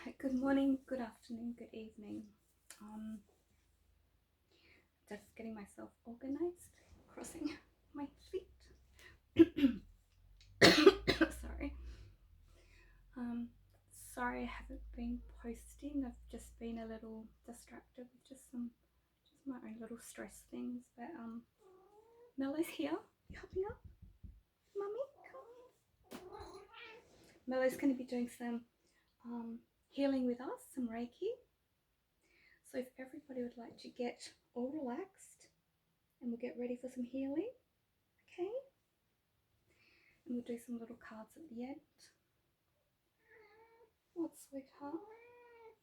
Good morning, good afternoon, good evening. Um, just getting myself organized, crossing my feet. Sorry. Um, Sorry I haven't been posting. I've just been a little distracted with just my own little stress things. But Melo's here. You helping up, mummy? Come. Melo's going to be doing some healing with us, some Reiki. So if everybody would like to get all relaxed, and we'll get ready for some healing, okay? And we'll do some little cards at the end. What, sweetheart?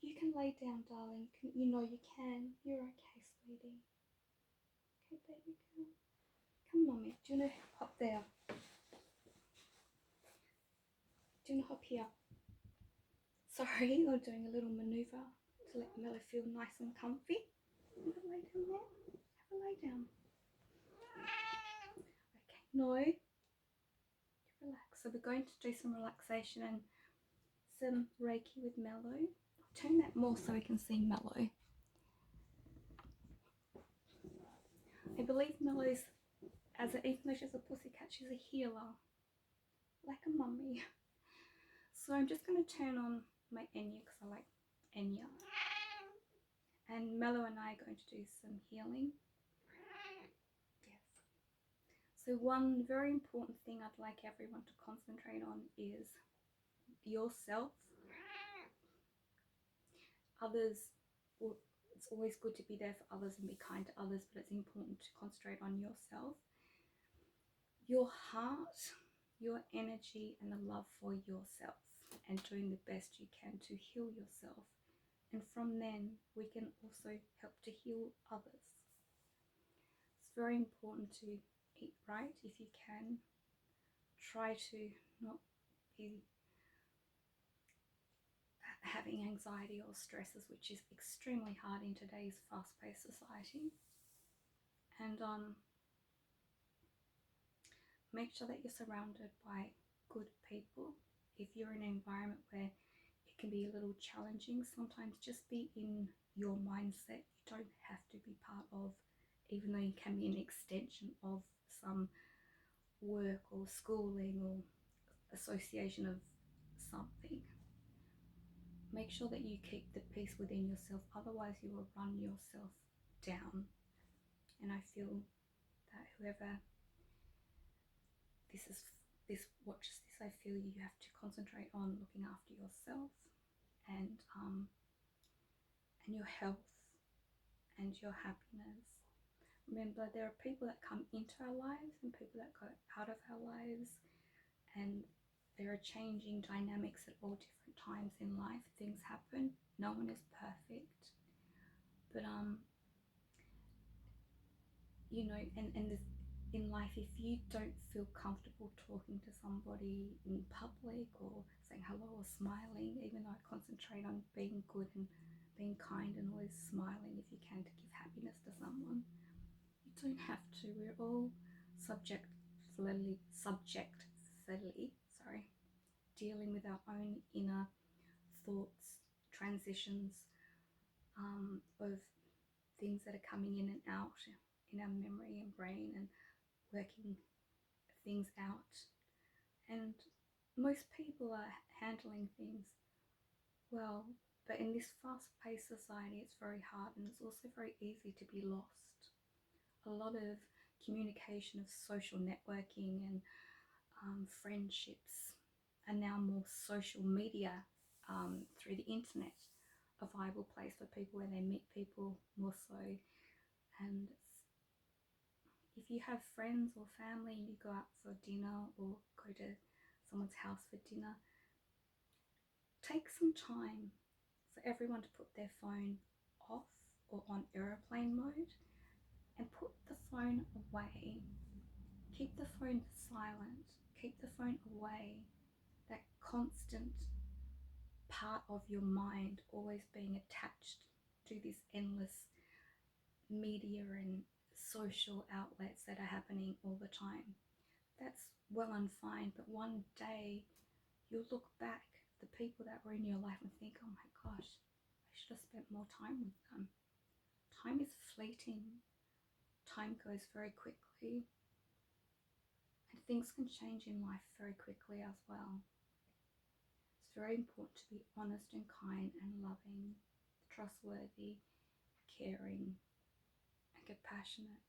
You can lay down, darling. You know you can. You're okay, sweetie. Okay, baby girl. Come, mummy. Do you want to hop there? Do you want to hop here? Sorry, I'm doing a little maneuver to let Mello feel nice and comfy. You want to lay down there? Have a lay down. Okay, no. Relax. So we're going to do some relaxation and some Reiki with Mello. I'll turn that more so we can see Mello. I believe Mello's, even though she's a pussycat, she's a healer, like a mummy. So I'm just going to turn on my Enya because I like Enya. And Mello and I are going to do some healing. Yes. So one very important thing I'd like everyone to concentrate on is yourself. Others, well, it's always good to be there for others and be kind to others, but it's important to concentrate on yourself. Your heart, your energy, and the love for yourself, and doing the best you can to heal yourself. And from then, we can also help to heal others. It's very important to eat right if you can. Try to not be having anxiety or stresses, which is extremely hard in today's fast-paced society. And make sure that you're surrounded by good people. If you're in an environment where it can be a little challenging, sometimes just be in your mindset. You don't have to be part of, even though you can be an extension of some work or schooling or association of something. Make sure that you keep the peace within yourself, otherwise you will run yourself down. And I feel that whoever watches this, I feel you have to concentrate on looking after yourself and your health and your happiness. Remember, there are people that come into our lives and people that go out of our lives, and there are changing dynamics at all different times in life. Things happen. No one is perfect, but you know, and this, in life, if you don't feel comfortable talking to somebody in public or saying hello or smiling, even though I concentrate on being good and being kind and always smiling if you can to give happiness to someone, you don't have to. We're all subjectively, dealing with our own inner thoughts, transitions of things that are coming in and out in our memory and brain, and working things out. And most people are handling things well, but in this fast-paced society, it's very hard, and it's also very easy to be lost. A lot of communication of social networking and friendships are now more social media through the internet, a viable place for people where they meet people more so. And if you have friends or family and you go out for dinner or go to someone's house for dinner, take some time for everyone to put their phone off or on airplane mode and put the phone away. Keep the phone silent. Keep the phone away. That constant part of your mind always being attached to this endless media and social outlets that are happening all the time. That's well and fine, but one day you'll look back the people that were in your life and think, oh my gosh, I should have spent more time with them. Time is fleeting. Time goes very quickly. And things can change in life very quickly as well. It's very important to be honest and kind and loving, trustworthy, caring, and compassionate.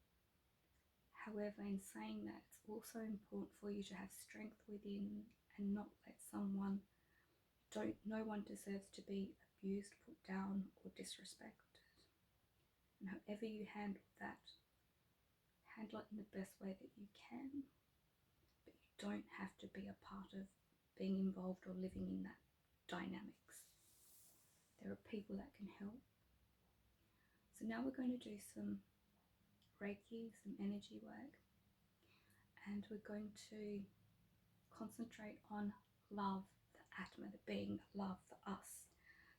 However, in saying that, it's also important for you to have strength within and not let someone, no one deserves to be abused, put down, or disrespected. And however you handle that, handle it in the best way that you can, but you don't have to be a part of being involved or living in that dynamics. There are people that can help. So now we're going to do some Reiki, some energy work, and we're going to concentrate on love, the Atma, the being, love, the us,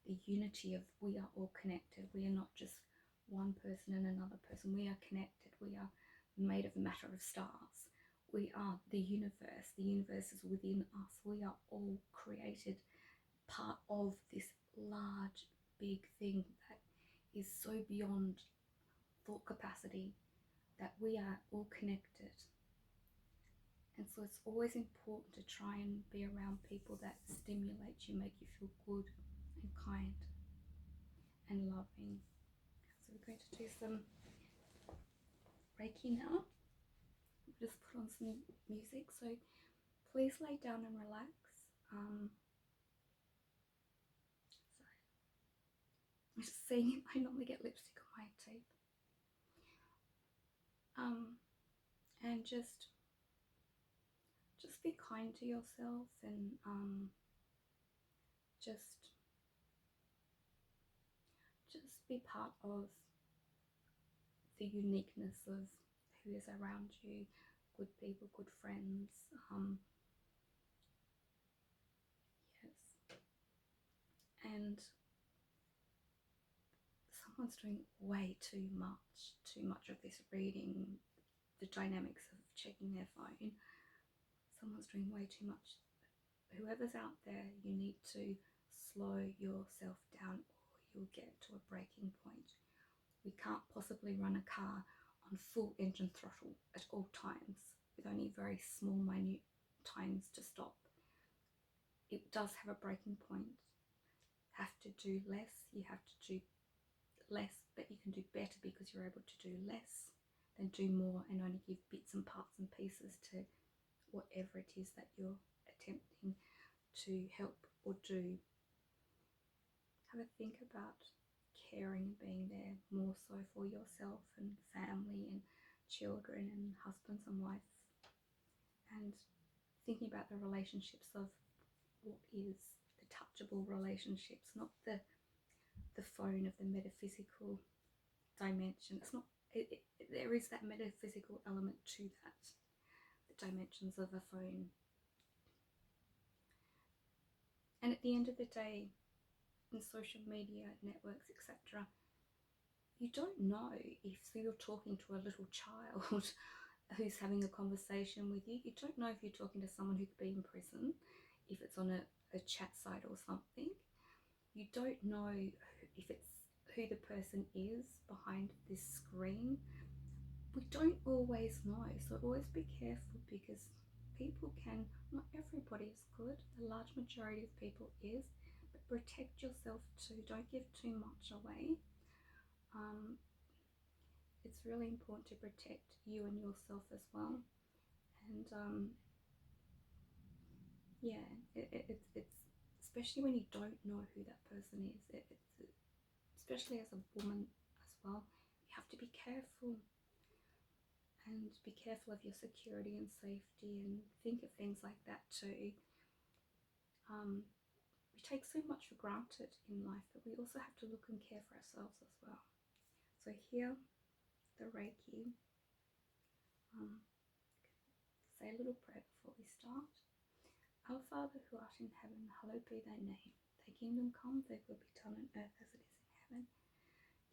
the unity of we are all connected. We are not just one person and another person. We are connected. We are made of matter of stars. We are the universe. The universe is within us. We are all created, part of this large, big thing that is so beyond thought capacity, that we are all connected. And so it's always important to try and be around people that stimulate you, make you feel good and kind and loving. So we're going to do some Reiki now. We'll just put on some music, so please lay down and relax. Sorry, I'm just seeing, I normally get lipstick on my teeth. And just be kind to yourself, and just be part of the uniqueness of who is around you, good people, good friends. Yes. And someone's doing way too much of this reading, the dynamics of checking their phone. Someone's doing way too much. Whoever's out there, you need to slow yourself down, or you'll get to a breaking point. We can't possibly run a car on full engine throttle at all times, with only very small, minute times to stop. It does have a breaking point. Have to do less, you have to do less, but you can do better because you're able to do less than do more and only give bits and parts and pieces to whatever it is that you're attempting to help or do. Have a think about caring and being there more so for yourself and family and children and husbands and wives, and thinking about the relationships of what is the touchable relationships, not the phone of the metaphysical dimension. It's not, there is that metaphysical element to that, the dimensions of a phone. And at the end of the day, in social media networks, etc., you don't know if you're talking to a little child who's having a conversation with you. You don't know if you're talking to someone who could be in prison, if it's on a chat site or something. You don't know if it's who the person is behind this screen. We don't always know, so always be careful, because people can, not everybody is good, the large majority of people is, but protect yourself too. Don't give too much away. It's really important to protect you and yourself as well. And yeah, it's especially when you don't know who that person is. Especially as a woman as well, you have to be careful, and be careful of your security and safety, and think of things like that too. We take so much for granted in life, but we also have to look and care for ourselves as well. So here, the Reiki. Say a little prayer before we start. Our Father who art in heaven, hallowed be thy name. Thy kingdom come, thy will be done on earth as it is in heaven.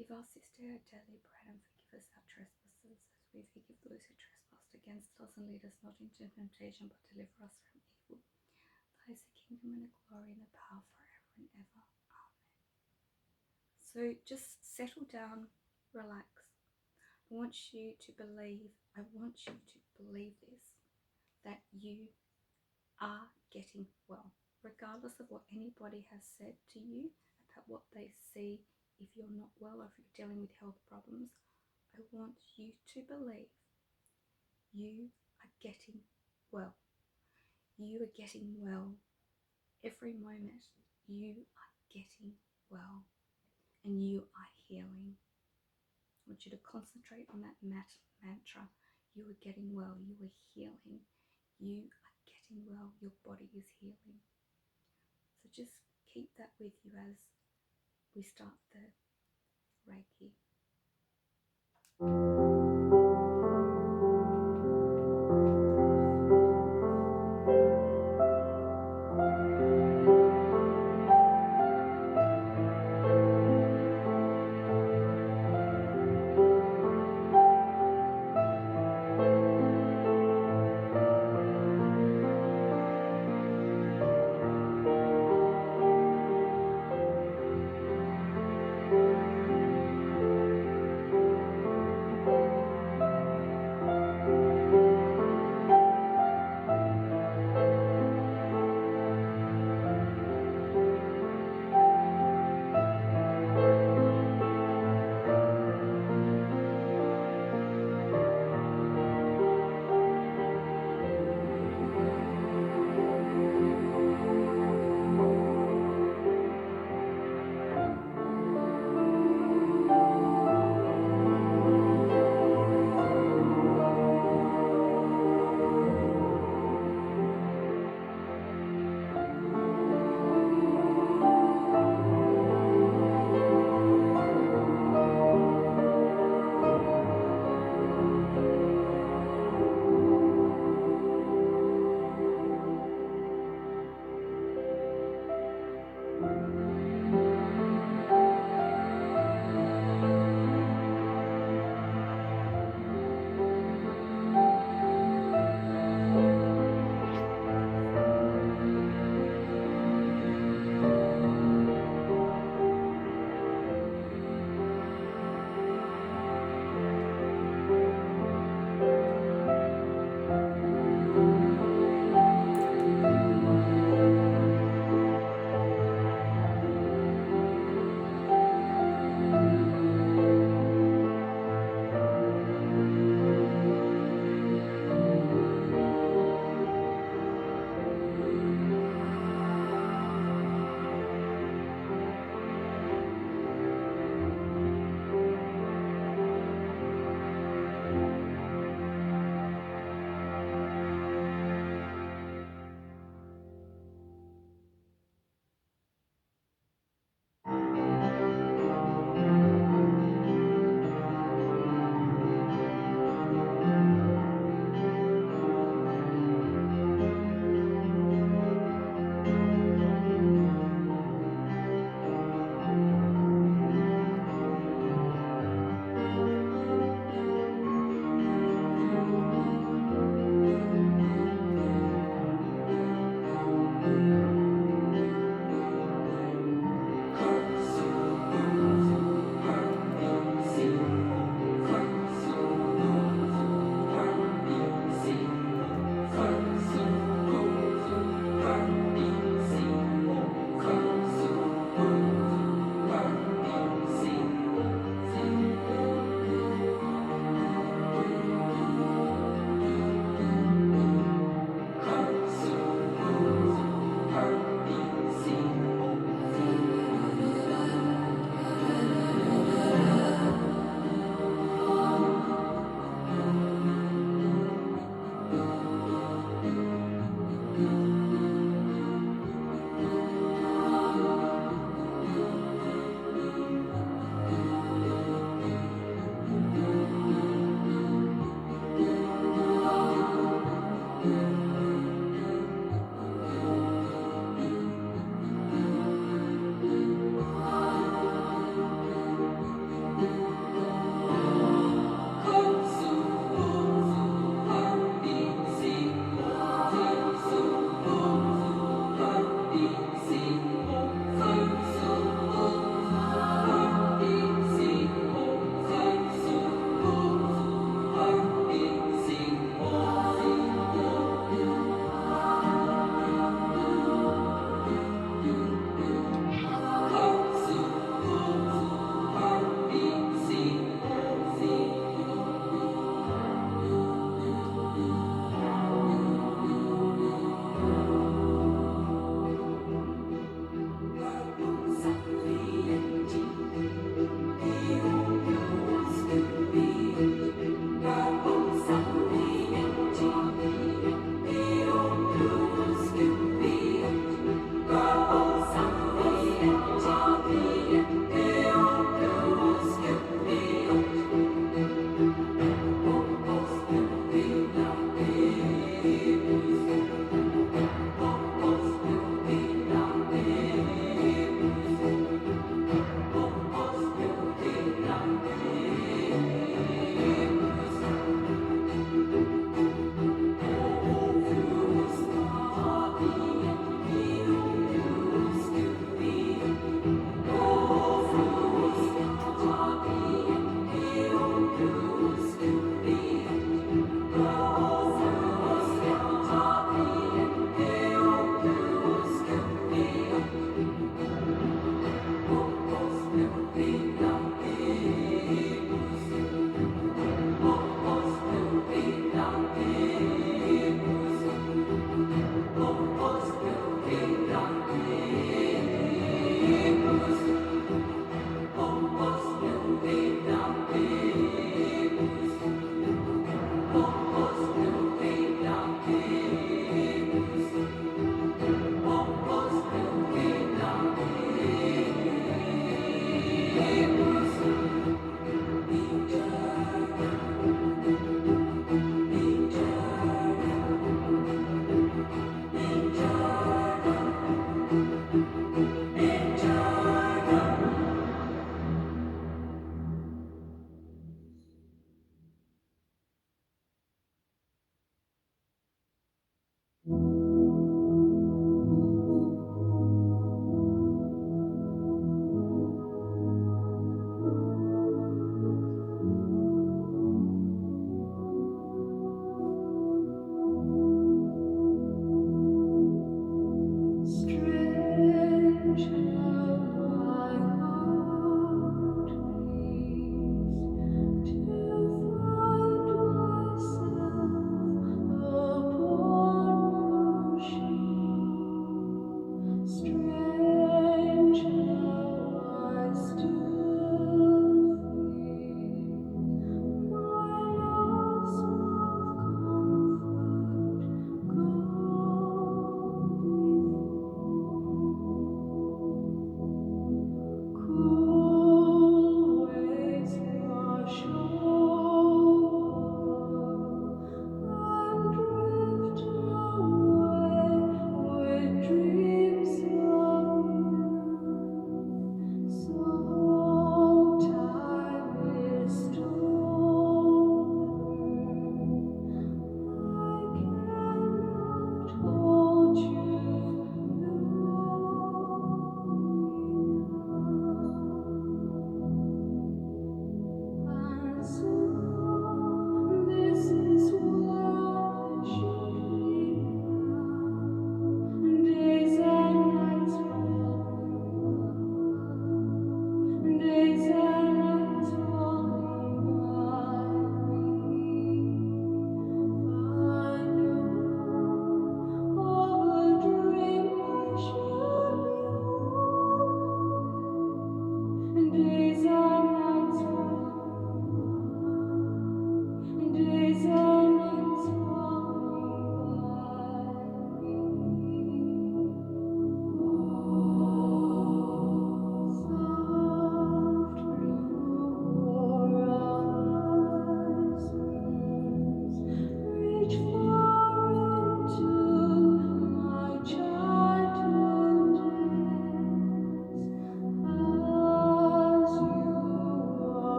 Give us this day our daily bread, and forgive us our trespasses, as we forgive those who trespass against us. And lead us not into temptation, but deliver us from evil. is the kingdom and the glory and the power forever and ever. Amen. So just settle down, relax. I want you to believe, this, that you are getting well, regardless of what anybody has said to you about what they see. If you're not well or if you're dealing with health problems, I want you to believe you are getting well. You are getting well every moment. You are getting well and you are healing. I want you to concentrate on that mantra. You are getting well. You are healing. You are getting well. Your body is healing. So just keep that with you as we start the Reiki.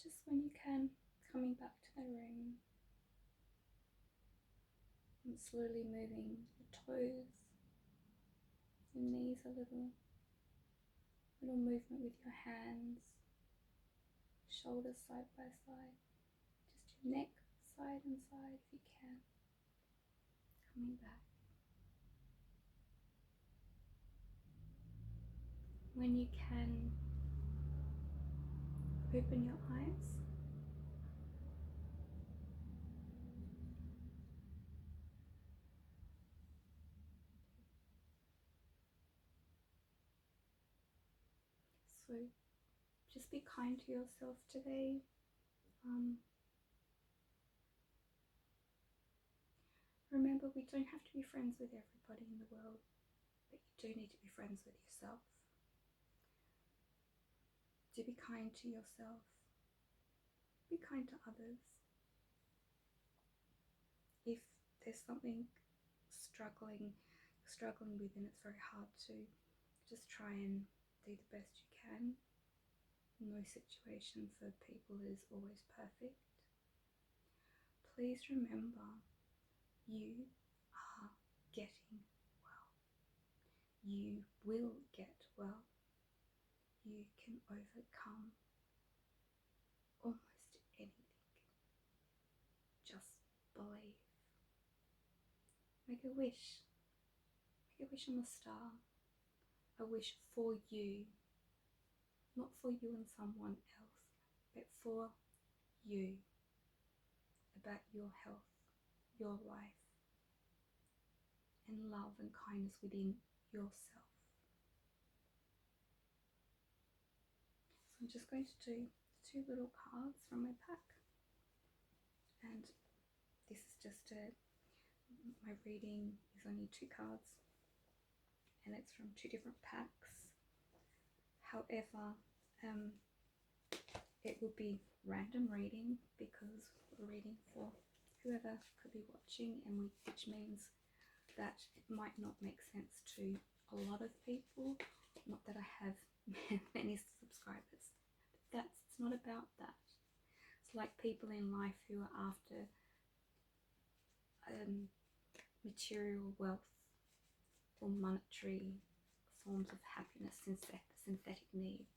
just when you can, coming back to the room and slowly moving your toes, your knees a little movement with your hands, shoulders side by side, just your neck side and side if you can, coming back. When you can, open your eyes. So just be kind to yourself today. Remember, we don't have to be friends with everybody in the world, but you do need to be friends with yourself. Do be kind to yourself. Be kind to others. If there's something struggling with and it's very hard to, just try and do the best you can. No situation for people is always perfect. Please remember, you are getting well. You will get well. You can overcome almost anything. Just believe. Make a wish. Make a wish on the star. A wish for you. Not for you and someone else, but for you. About your health, your life, and love and kindness within yourself. So I'm just going to do 2 little cards from my pack, and this is just my reading is only 2 cards, and it's from 2 different packs. However, it will be random reading because we're reading for whoever could be watching, and which means that it might not make sense to a lot of people. Not that I have many subscribers, but it's not about that. It's like people in life who are after material wealth or monetary forms of happiness, synthetic needs,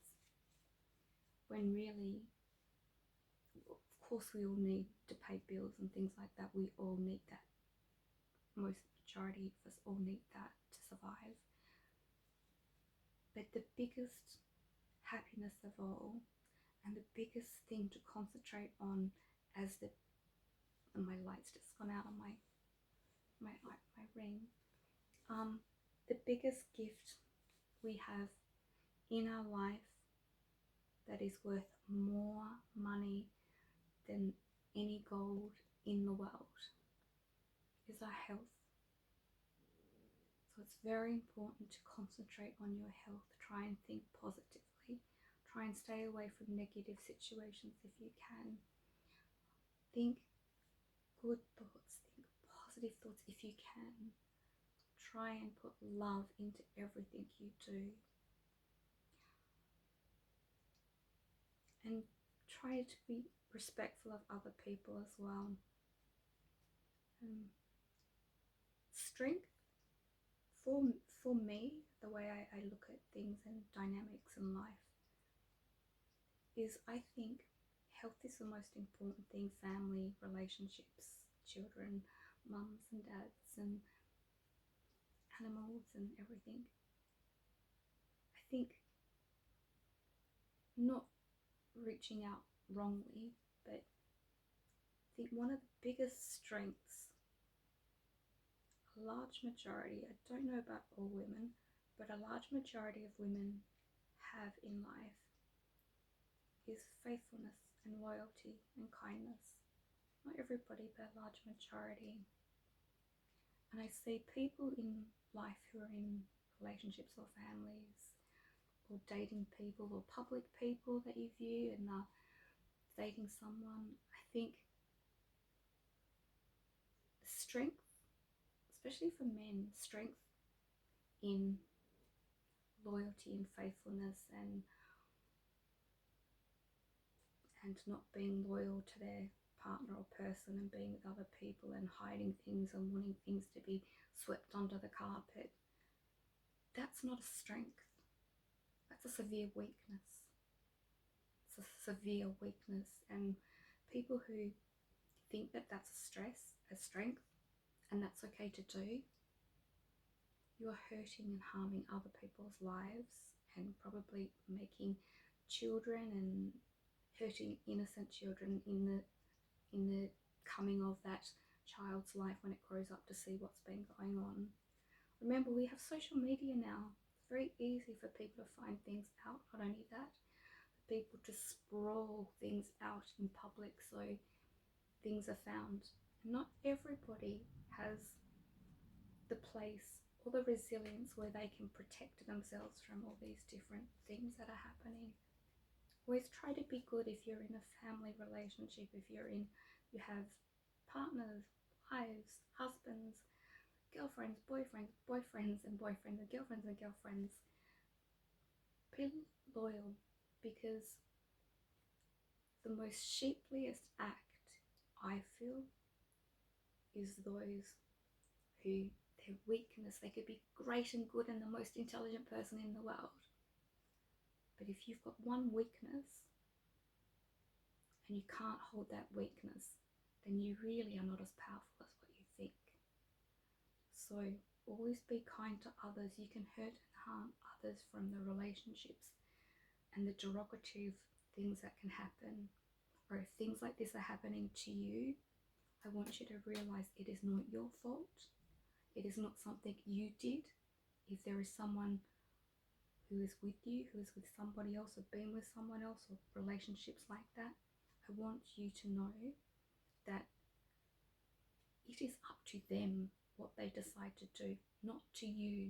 when really, of course, we all need to pay bills and things like that. We all need that. Most majority of us all need that to survive. But the biggest happiness of all, and the biggest thing to concentrate on, and my light's just gone out on my ring. The biggest gift we have in our life that is worth more money than any gold in the world is our health. So it's very important to concentrate on your health. Try and think positively. Try and stay away from negative situations if you can. Think good thoughts. Think positive thoughts if you can. Try and put love into everything you do. And try to be respectful of other people as well. Strength, for me, the way I look at things and dynamics in life, is I think health is the most important thing. Family, relationships, children, mums and dads, and animals and everything. I think not reaching out wrongly, but I think one of the biggest strengths a large majority, I don't know about all women, but a large majority of women have in life is faithfulness and loyalty and kindness. Not everybody, but a large majority. And I see people in life who are in relationships or families or dating people or public people that you view and are dating someone. I think strength, especially for men, strength in loyalty and faithfulness and and not being loyal to their partner or person and being with other people and hiding things and wanting things to be swept under the carpet. That's not a strength. That's a severe weakness. It's a severe weakness. And people who think that that's a strength, and that's okay to do, you are hurting and harming other people's lives and probably making children and hurting innocent children in the coming of that child's life when it grows up to see what's been going on. Remember, we have social media now. It's very easy for people to find things out. Not only that, for people to sprawl things out in public so things are found. Not everybody has the place or the resilience where they can protect themselves from all these different things that are happening. Always try to be good if you're in a family relationship, if you have partners, wives, husbands, girlfriends, boyfriends and girlfriends and girlfriends. Be loyal, because the most sheepliest act, I feel, is those who their weakness, they could be great and good and the most intelligent person in the world, but if you've got one weakness and you can't hold that weakness, then you really are not as powerful as what you think. So always be kind to others. You can hurt and harm others from the relationships and the derogative things that can happen. Or if things like this are happening to you, I want you to realize it is not your fault. It is not something you did. If there is someone who is with you, who is with somebody else or been with someone else or relationships like that, I want you to know that it is up to them what they decide to do, not to you.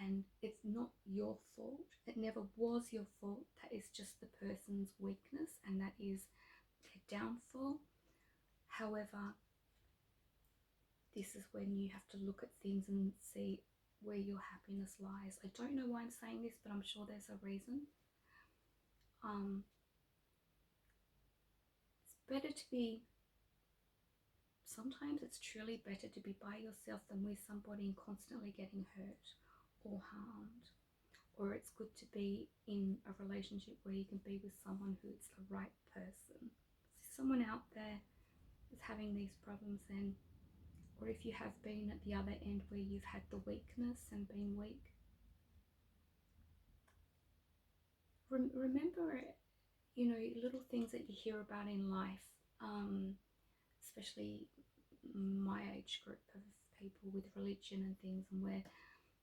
And it's not your fault. It never was your fault. That is just the person's weakness and that is their downfall. However, this is when you have to look at things and see where your happiness lies. I don't know why I'm saying this, but I'm sure there's a reason. It's better to be, sometimes it's truly better to be by yourself than with somebody and constantly getting hurt or harmed. Or it's good to be in a relationship where you can be with someone who is the right person. So someone out there is having these problems, then, or if you have been at the other end where you've had the weakness and been weak, remember, little things that you hear about in life, especially my age group of people with religion and things, and where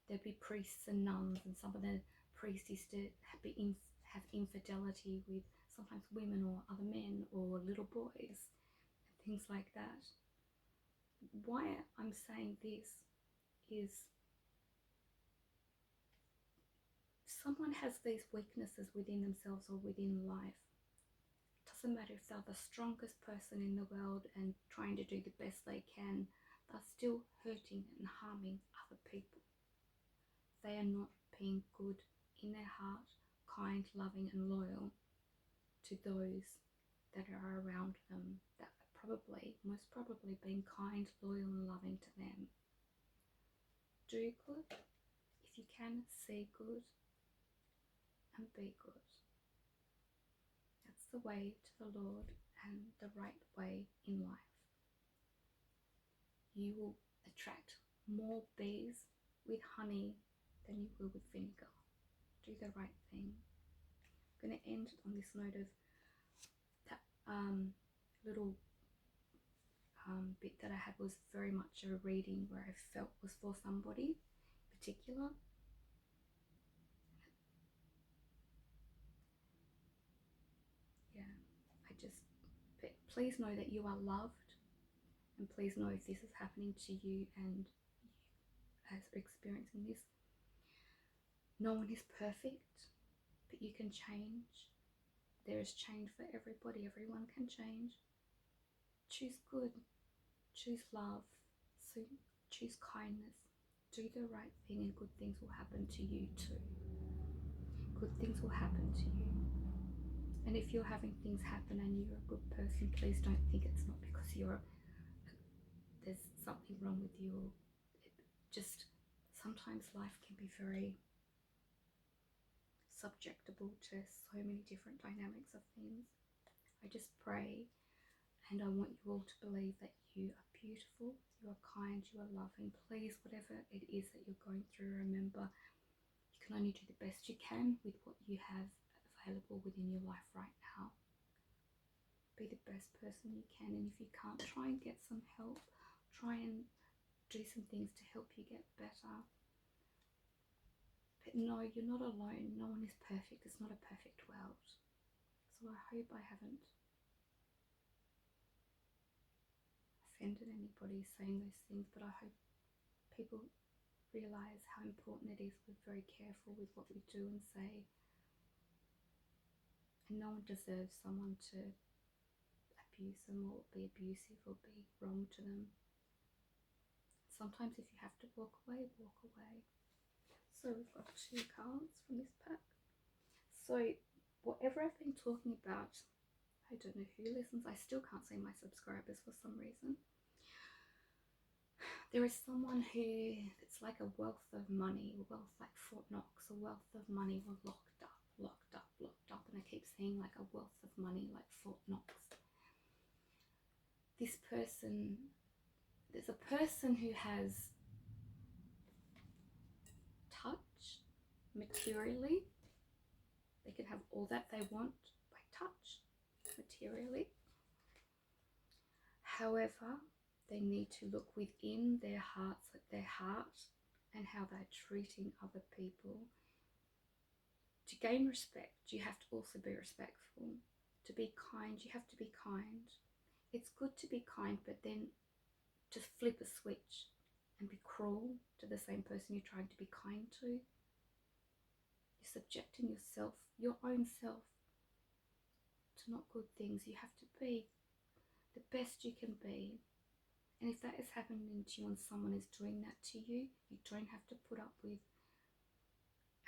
there'd be priests and nuns, and some of the priests used to have infidelity with sometimes women or other men or little boys and things like that. Why I'm saying this is someone has these weaknesses within themselves or within life. It doesn't matter if they're the strongest person in the world and trying to do the best they can, they're still hurting and harming other people. They are not being good in their heart, kind, loving and loyal to those that are around them, that are most probably being kind, loyal and loving to them. Do good. If you can, say good and be good. That's the way to the Lord and the right way in life. You will attract more bees with honey than you will with vinegar. Do the right thing. I'm going to end on this note of that little bit that I had was very much a reading where I felt was for somebody in particular. But please know that you are loved, and please know if this is happening to you and you are experiencing this, no one is perfect, but you can change. There is change for everybody. Everyone can change. Choose good. Choose love. Choose kindness. Do the right thing and good things will happen to you too. Good things will happen to you. And if you're having things happen and you're a good person, please don't think it's not because there's something wrong with you. Just sometimes life can be very subjectable to so many different dynamics of things. I just pray and I want you all to believe that you are beautiful, you are kind, you are loving. Please, whatever it is that you're going through, remember you can only do the best you can with what you have available within your life right now. Be the best person you can, and if you can't, try and get some help. Try and do some things to help you get better. But no, you're not alone. No one is perfect. It's not a perfect world. So I hope I haven't offended anybody saying those things, but I hope people realize how important it is we're very careful with what we do and say. And no one deserves someone to abuse them or be abusive or be wrong to them. Sometimes if you have to walk away, walk away. So we've got 2 cards from this pack. So whatever I've been talking about, I don't know who listens. I still can't see my subscribers for some reason. There is someone who, it's like a wealth of money, a wealth like Fort Knox, a wealth of money were locked up, and I keep seeing like a wealth of money like Fort Knox. This person, there's a person who has touch materially. They can have all that they want by touch materially. However, they need to look within their hearts, at their heart, and how they're treating other people. To gain respect, you have to also be respectful. To be kind, you have to be kind. It's good to be kind, but then just flip a switch and be cruel to the same person you're trying to be kind to. You're subjecting yourself, your own self, to not good things. You have to be the best you can be. And if that is happening to you and someone is doing that to you, you don't have to put up with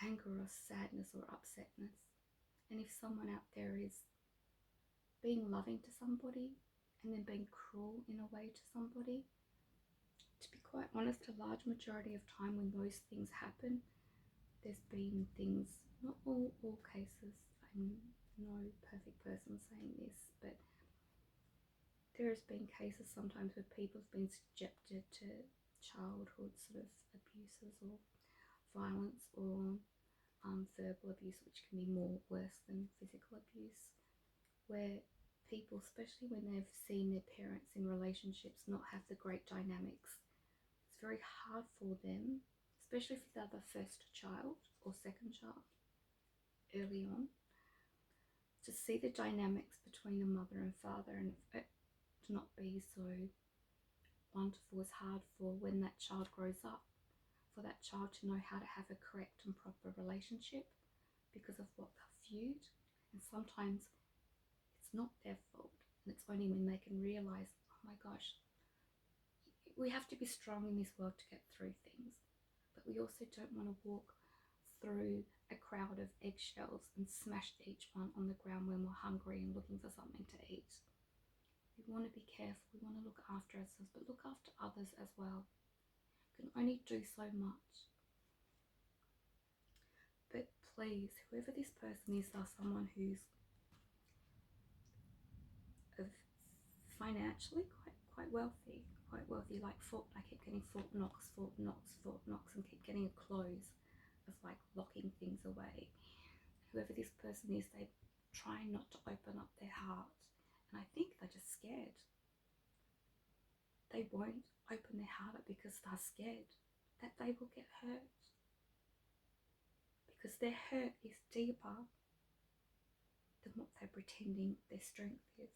anger or sadness or upsetness. And if someone out there is being loving to somebody and then being cruel in a way to somebody, to be quite honest, a large majority of time when those things happen, there's been things, not all cases, I'm no perfect person saying this, but there has been cases sometimes where people have been subjected to childhood sort of abuses or violence or verbal abuse, which can be more worse than physical abuse, where people, especially when they've seen their parents in relationships not have the great dynamics, it's very hard for them, especially if they're the first child or second child early on, to see the dynamics between a mother and father, and it to not be so wonderful. It's hard for when that child grows up, for that child to know how to have a correct and proper relationship because of what they've viewed. And sometimes it's not their fault, and it's only when they can realize, oh my gosh, we have to be strong in this world to get through things, but we also don't want to walk through a crowd of eggshells and smash each one on the ground when we're hungry and looking for something to eat. We want to be careful, we want to look after ourselves, but look after others as well. You can only do so much. But please, whoever this person is, are someone who's financially quite wealthy, like Fort, I keep getting Fort Knox, and keep getting a close of like locking things away. Whoever this person is, they try not to open up their heart, and I think they're just scared. They won't open their heart up because they're scared that they will get hurt, because their hurt is deeper than what they're pretending their strength is.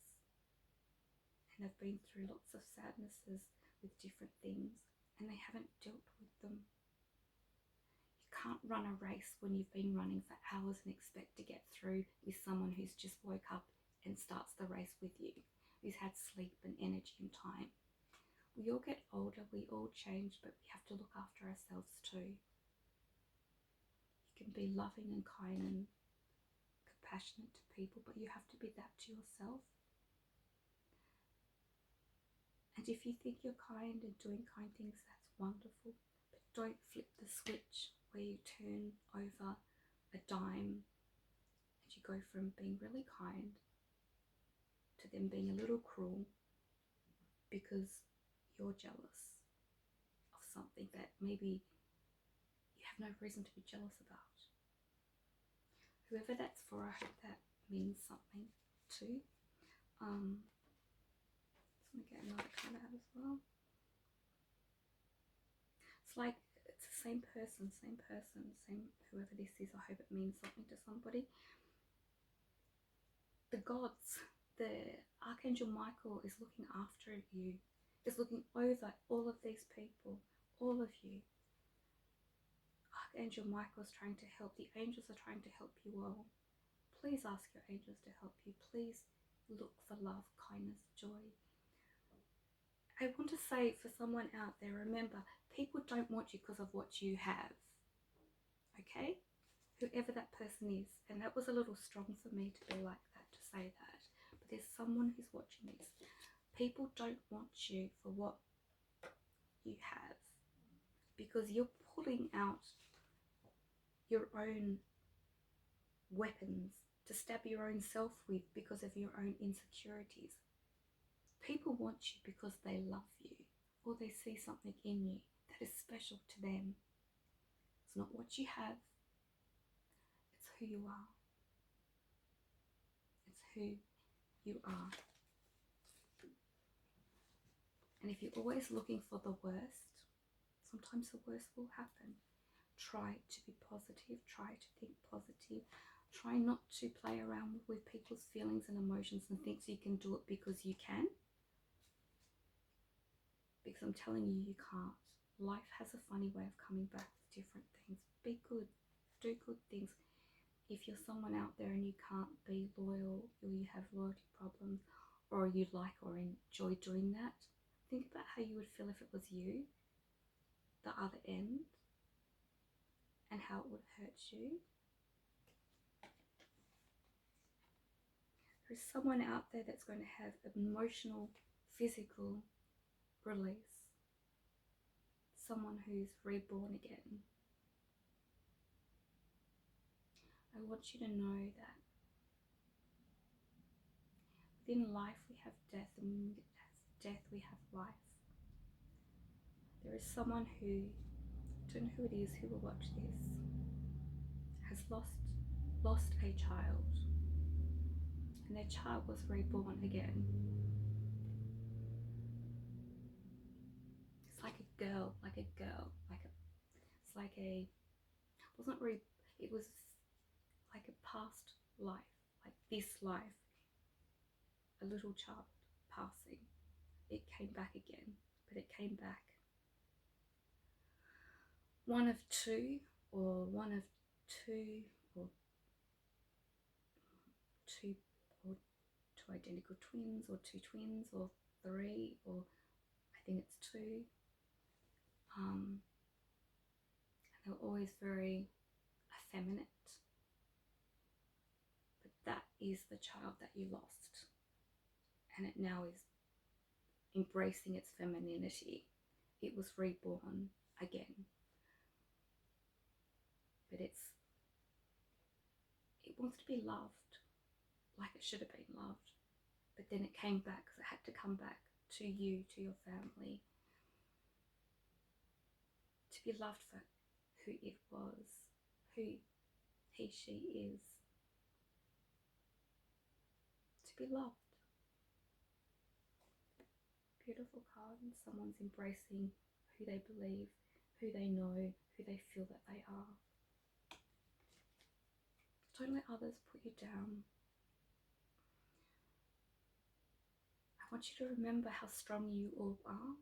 And have been through lots of sadnesses with different things, and they haven't dealt with them. You can't run a race when you've been running for hours and expect to get through with someone who's just woke up and starts the race with you, who's had sleep and energy and time. We all get older, we all change, but we have to look after ourselves too. You can be loving and kind and compassionate to people, but you have to be that to yourself. And if you think you're kind and doing kind things, that's wonderful. But don't flip the switch where you turn over a dime and you go from being really kind to them being a little cruel because you're jealous of something that maybe you have no reason to be jealous about. Whoever that's for, I hope that means something too. Just want to get another card out as well. It's like it's the same person, whoever this is. I hope it means something to somebody. The gods, the Archangel Michael is looking after you, is looking over all of these people, all of you. Archangel Michael is trying to help. The angels are trying to help you all. Please ask your angels to help you. Please look for love, kindness, joy. I want to say for someone out there, remember, people don't want you because of what you have. Okay? Whoever that person is. And that was a little strong for me to be like that, to say that. But there's someone who's watching this. People don't want you for what you have, because you're pulling out your own weapons to stab your own self with because of your own insecurities. People want you because they love you, or they see something in you that is special to them. It's not what you have, it's who you are. It's who you are. And if you're always looking for the worst, sometimes the worst will happen. Try to be positive, try to think positive, try not to play around with people's feelings and emotions and think you can do it because you can. Because I'm telling you, you can't. Life has a funny way of coming back with different things. Be good, do good things. If you're someone out there and you can't be loyal, or you have loyalty problems, or you like or enjoy doing that, think about how you would feel if it was you, the other end, and how it would hurt you. There's someone out there that's going to have emotional, physical release. Someone who's reborn again. I want you to know that within life we have death, and with death we have life. There is someone who, I don't know who it is who will watch this, has lost a child, and their child was reborn again. It's like a girl, it was like a past life, like this life, a little child passing. It came back again, but it came back one of two, or two identical twins, or two twins, or three, or I think it's two. And they were always very effeminate. But that is the child that you lost, and it now is embracing its femininity. It was reborn again, but it wants to be loved like it should have been loved. But then it came back because it had to come back to you, to your family, to be loved for who it was, who she is, to be loved. Beautiful card. And someone's embracing who they believe, who they know, who they feel that they are. Don't let others put you down. I want you to remember how strong you all are.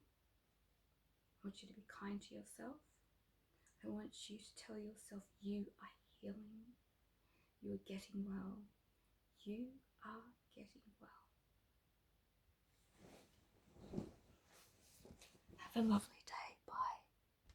I want you to be kind to yourself. I want you to tell yourself you are healing. You are getting well. You are getting well. Have a lovely